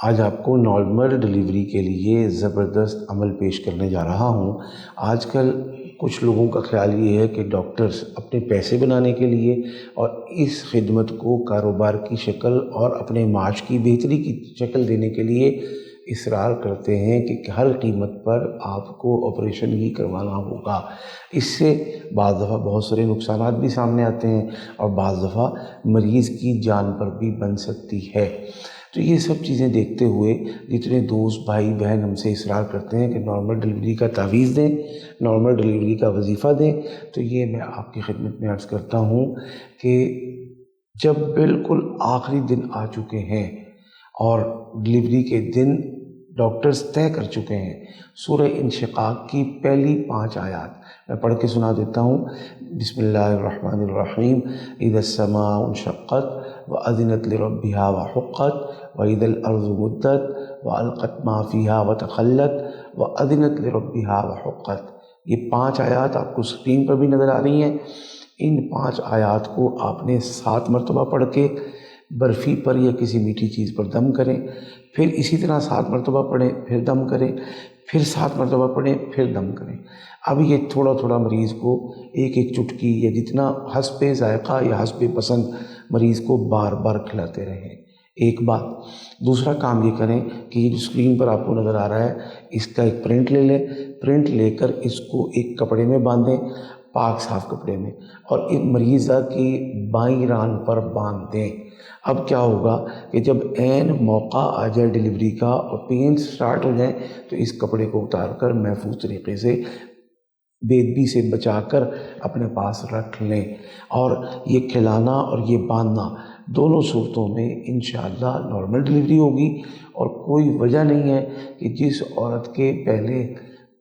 آج آپ کو نارمل ڈلیوری کے لیے زبردست عمل پیش کرنے جا رہا ہوں۔ آج کل کچھ لوگوں کا خیال یہ ہے کہ ڈاکٹرز اپنے پیسے بنانے کے لیے اور اس خدمت کو کاروبار کی شکل اور اپنے معاش کی بہتری کی شکل دینے کے لیے اصرار کرتے ہیں کہ ہر قیمت پر آپ کو آپریشن ہی کروانا ہوگا۔ اس سے بعض دفعہ بہت سارے نقصانات بھی سامنے آتے ہیں اور بعض دفعہ مریض کی جان پر بھی بن سکتی ہے۔ تو یہ سب چیزیں دیکھتے ہوئے جتنے دوست بھائی بہن ہم سے اصرار کرتے ہیں کہ نارمل ڈلیوری کا تعویذ دیں، نارمل ڈلیوری کا وظیفہ دیں، تو یہ میں آپ کی خدمت میں عرض کرتا ہوں کہ جب بالکل آخری دن آ چکے ہیں اور ڈلیوری کے دن ڈاکٹرز طے کر چکے ہیں، سورہ انشقاق کی پہلی 5 آیات میں پڑھ کے سنا دیتا ہوں۔ بسم اللہ الرحمن الرحیم۔ اذا السماء انشقت وأذنت لربها وحقت وإذا الأرض مدت وألقت ما فيها وتخلت وأذنت لربها وحقت۔ یہ 5 آیات آپ کو اسکرین پر بھی نظر آ رہی ہیں۔ ان 5 آیات کو آپ نے 7 مرتبہ پڑھ کے برفی پر یا کسی میٹھی چیز پر دم کریں، پھر اسی طرح 7 مرتبہ پڑھیں، پھر دم کریں، پھر 7 مرتبہ پڑھیں، پھر دم کریں۔ اب یہ تھوڑا تھوڑا مریض کو ایک ایک چٹکی یا جتنا حسب ذائقہ یا حسب پسند مریض کو بار بار کھلاتے رہیں۔ ایک بات، دوسرا کام یہ کریں کہ یہ جو اسکرین پر آپ کو نظر آ رہا ہے اس کا ایک پرنٹ لے لیں، پرنٹ لے کر اس کو ایک کپڑے میں باندھیں، پاک صاف کپڑے میں، اور ایک مریضہ کی بائیں ران پر باندھ دیں۔ اب کیا ہوگا کہ جب عین موقع آ جائے ڈلیوری کا اور پینس سٹارٹ ہو جائیں تو اس کپڑے کو اتار کر محفوظ طریقے سے بےدبی سے بچا کر اپنے پاس رکھ لیں۔ اور یہ کھلانا اور یہ باندھنا دونوں صورتوں میں انشاءاللہ نارمل ڈلیوری ہوگی، اور کوئی وجہ نہیں ہے کہ جس عورت کے پہلے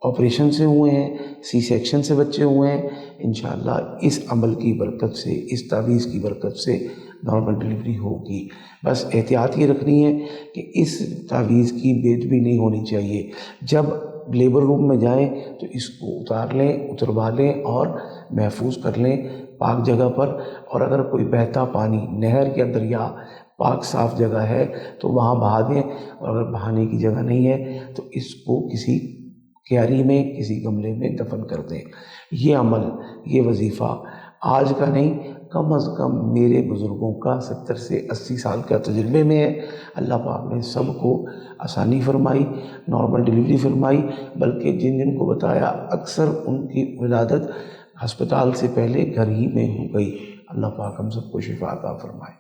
آپریشن سے ہوئے ہیں، سی سیکشن سے بچے ہوئے ہیں، انشاءاللہ اس عمل کی برکت سے، اس تعویذ کی برکت سے نارمل ڈلیوری ہوگی۔ بس احتیاط یہ رکھنی ہے کہ اس تعویذ کی بےدبی نہیں ہونی چاہیے۔ جب لیبر روم میں جائیں تو اس کو اتار لیں، اتروا لیں اور محفوظ کر لیں پاک جگہ پر، اور اگر کوئی بہتا پانی نہر یا دریا پاک صاف جگہ ہے تو وہاں بہا دیں، اور اگر بہانے کی جگہ نہیں ہے تو اس کو کسی کیاری میں، کسی گملے میں دفن کر دیں۔ یہ عمل، یہ وظیفہ آج کا نہیں، کم از کم میرے بزرگوں کا 70 سے 80 سال کا تجربے میں ہے۔ اللہ پاک نے سب کو آسانی فرمائی، نارمل ڈلیوری فرمائی، بلکہ جن جن کو بتایا اکثر ان کی ولادت ہسپتال سے پہلے گھر ہی میں ہو گئی۔ اللہ پاک ہم سب کو شفا عطا فرمائے۔